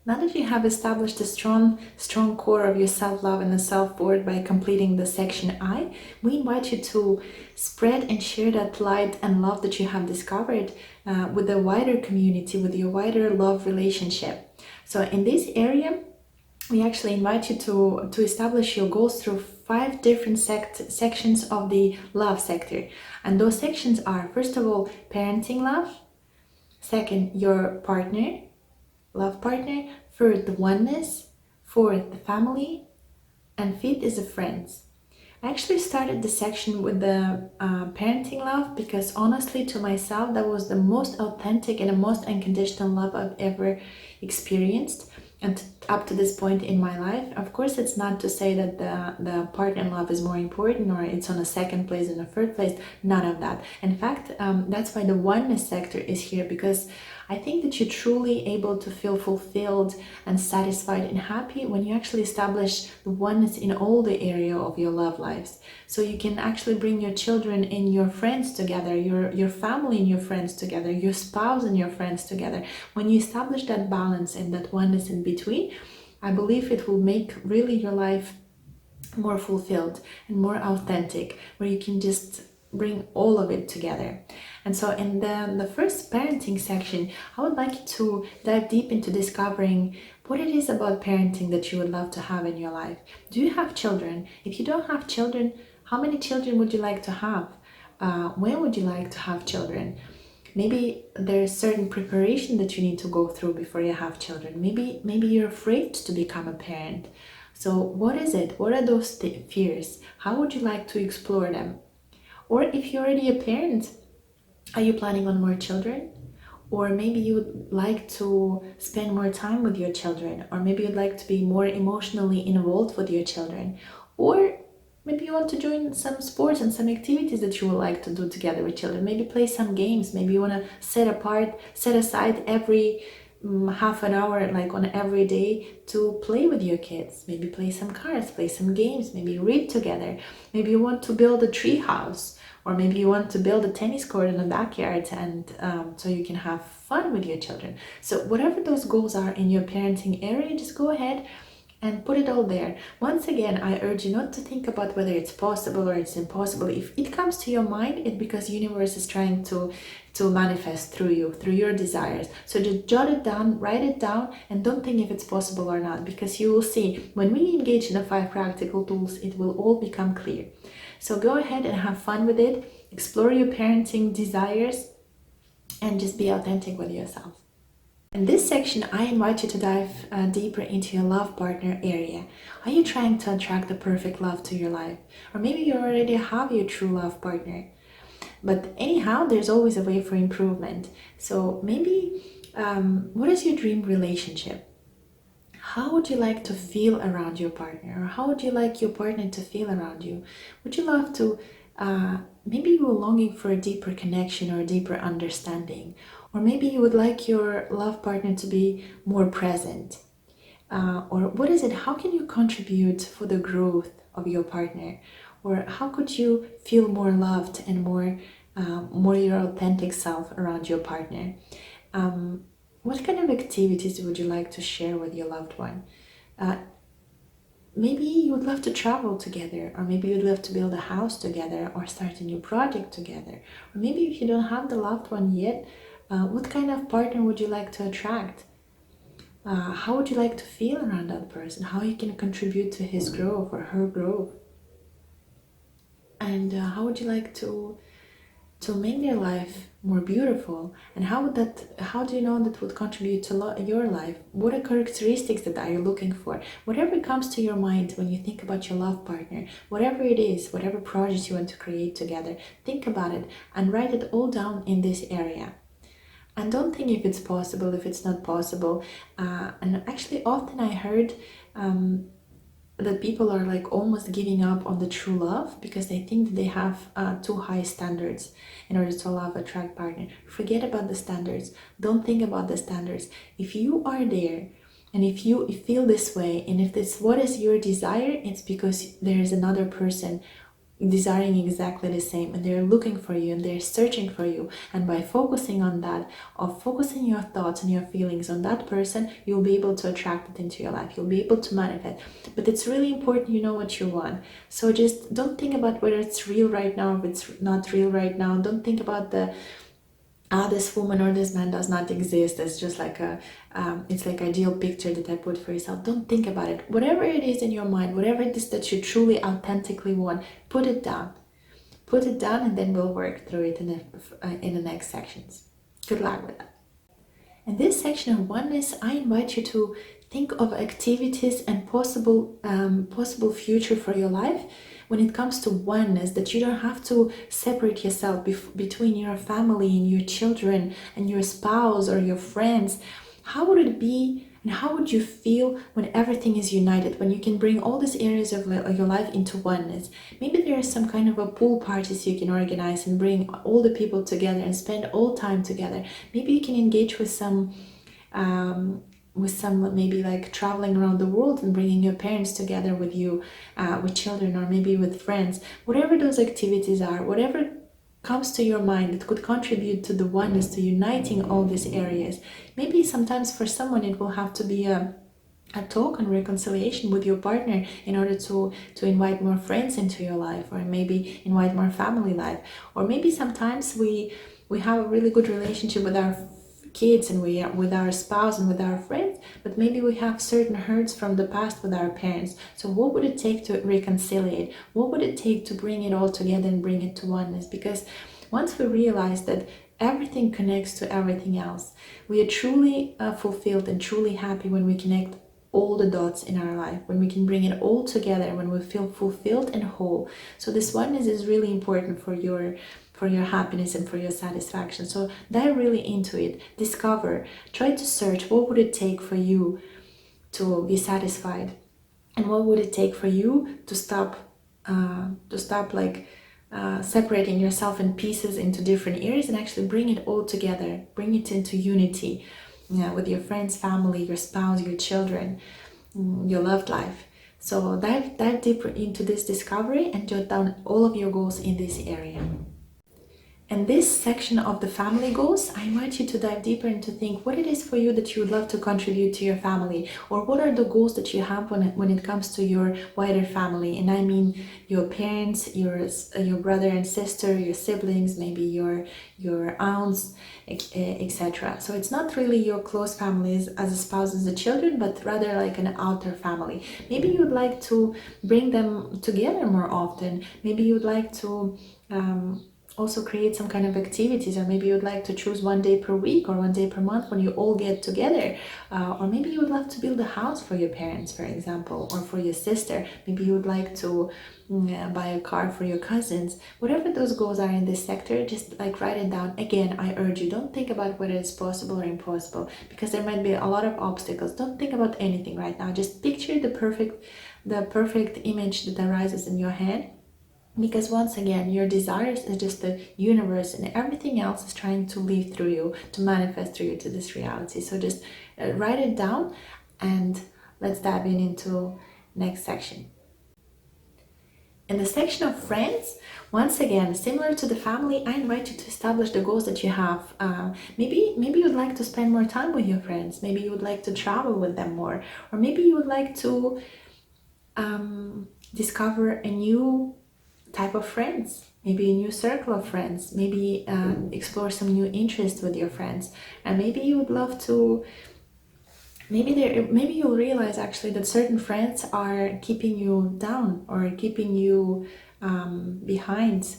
Now that you have established a strong core of your self-love and the self-worth by completing the section I, we invite you to spread and share that light and love that you have discovered with the wider community, with your wider love relationship. So in this area, we actually invite you to establish your goals through 5 different sections of the love sector. And those sections are, first of all, parenting love. Second, your partner, love partner. Third, the oneness. Fourth, the family. And fifth is the friends. I actually started the section with the parenting love because honestly to myself that was the most authentic and the most unconditional love I've ever experienced, and up to this point in my life. Of course, it's not to say that the partner love is more important or it's on a second place and a third place. None of that. In fact, that's why the oneness sector is here, because I think that you're truly able to feel fulfilled and satisfied and happy when you actually establish the oneness in all the area of your love lives. So you can actually bring your children and your friends together, your family and your friends together, your spouse and your friends together. When you establish that balance and that oneness in between, I believe it will make really your life more fulfilled and more authentic, where you can just bring all of it together. And so in the first parenting section, I would like you to dive deep into discovering what it is about parenting that you would love to have in your life. Do you have children? If you don't have children, how many children would you like to have? When would you like to have children? Maybe there's certain preparation that you need to go through before you have children. Maybe you're afraid to become a parent. So what is it? What are those fears? How would you like to explore them? Or if you're already a parent, are you planning on more children? Or maybe you would like to spend more time with your children, or maybe you'd like to be more emotionally involved with your children, or maybe you want to join some sports and some activities that you would like to do together with children. Maybe play some games. Maybe you want to set aside every half an hour, like on every day, to play with your kids. Maybe play some cards, play some games, maybe read together. Maybe you want to build a tree house, or maybe you want to build a tennis court in the backyard, and so you can have fun with your children. So whatever those goals are in your parenting area, just go ahead and put it all there. Once again, I urge you not to think about whether it's possible or it's impossible. If it comes to your mind, it's because universe is trying to manifest through you, through your desires. So just jot it down, write it down, and don't think if it's possible or not, because you will see when we engage in the 5 practical tools, it will all become clear. So go ahead and have fun with it, explore your parenting desires, and just be authentic with yourself. In this section, I invite you to dive deeper into your love partner area. Are you trying to attract the perfect love to your life? Or maybe you already have your true love partner. But anyhow, there's always a way for improvement. So maybe, what is your dream relationship? How would you like to feel around your partner? Or how would you like your partner to feel around you? Would you love to, maybe you were longing for a deeper connection or a deeper understanding? Or maybe you would like your love partner to be more present. Or what is it? How can you contribute for the growth of your partner? Or how could you feel more loved and more your authentic self around your partner? What kind of activities would you like to share with your loved one? Maybe you would love to travel together, or maybe you'd love to build a house together or start a new project together. Or maybe if you don't have the loved one yet, what kind of partner would you like to attract? How would you like to feel around that person? How you can contribute to his growth or her growth? And how would you like to make their life more beautiful? And how do you know that would contribute to your life? What are characteristics that are you looking for? Whatever comes to your mind when you think about your love partner, whatever it is, whatever projects you want to create together, think about it and write it all down in this area. And don't think if it's possible, if it's not possible. And actually often I heard that people are like almost giving up on the true love because they think that they have too high standards in order to love a track partner. Forget about the standards. Don't think about the standards. If you are there and if you feel this way, and if this what is your desire, it's because there is another person desiring exactly the same, and they're looking for you and they're searching for you. And by focusing on that, of focusing your thoughts and your feelings on that person, you'll be able to attract it into your life. You'll be able to manifest. But it's really important you know what you want. So just don't think about whether it's real right now or if it's not real right now. Don't think about the this woman or this man does not exist. It's just like it's like ideal picture that I put for yourself. Don't think about it. Whatever it is in your mind, whatever it is that you truly authentically want, put it down. Put it down, and then we'll work through it in the next sections. Good luck with that. In this section of oneness, I invite you to think of activities and possible future for your life when it comes to oneness, that you don't have to separate yourself between your family and your children and your spouse or your friends. How would it be and how would you feel when everything is united, when you can bring all these areas of your life into oneness? Maybe there is some kind of a pool parties you can organize and bring all the people together and spend all time together. Maybe you can engage with some maybe like traveling around the world and bringing your parents together with you, with children, or maybe with friends. Whatever those activities are, whatever comes to your mind that could contribute to the oneness, to uniting all these areas. Maybe sometimes for someone it will have to be a talk on reconciliation with your partner in order to invite more friends into your life, or maybe invite more family life. Or maybe sometimes we have a really good relationship with our kids and with our spouse and with our friends, but maybe we have certain hurts from the past with our parents. So what would it take to reconcile? What would it take to bring it all together and bring it to oneness? Because once we realize that everything connects to everything else, we are truly fulfilled and truly happy when we connect all the dots in our life, when we can bring it all together, when we feel fulfilled and whole. So this oneness is really important for your happiness and for your satisfaction. So dive really into it, discover, try to search what would it take for you to be satisfied, and what would it take for you to stop separating yourself in pieces into different areas and actually bring it all together, bring it into unity, with your friends, family, your spouse, your children, your loved life. So dive deeper into this discovery and jot down all of your goals in this area. And this section of the family goals, I invite you to dive deeper and to think what it is for you that you would love to contribute to your family, or what are the goals that you have when it comes to your wider family. And I mean your parents, your brother and sister, your siblings, maybe your aunts, etc. So it's not really your close families as a spouse and the children, but rather like an outer family. Maybe you would like to bring them together more often. Maybe you would like to also create some kind of activities, or maybe you would like to choose one day per week or one day per month when you all get together, or maybe you would love to build a house for your parents, for example, or for your sister. Maybe you would like to buy a car for your cousins. Whatever those goals are in this sector, just like write it down. Again, I urge you, don't think about whether it's possible or impossible, because there might be a lot of obstacles. Don't think about anything right now. Just picture the perfect image that arises in your head. Because once again, your desires is just the universe, and everything else is trying to live through you, to manifest through you to this reality. So just write it down, and let's dive into next section. In the section of friends, once again, similar to the family, I invite you to establish the goals that you have. Maybe you'd like to spend more time with your friends. Maybe you would like to travel with them more, or maybe you would like to discover a new type of friends, maybe a new circle of friends, maybe explore some new interests with your friends. And maybe you would love to, maybe you'll realize actually that certain friends are keeping you down or keeping you behind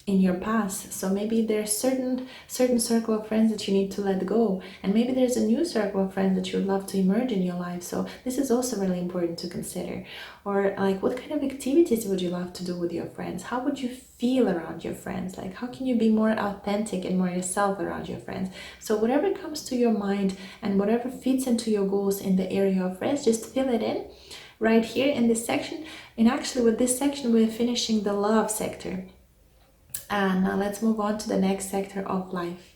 in your past. So maybe there's certain circle of friends that you need to let go, and maybe there's a new circle of friends that you would love to emerge in your life. So this is also really important to consider. Or like, what kind of activities would you love to do with your friends? How would you feel around your friends? Like, how can you be more authentic and more yourself around your friends? So whatever comes to your mind and whatever fits into your goals in the area of friends, just fill it in right here in this section. And actually with this section, we're finishing the love sector. And now let's move on to the next sector of life.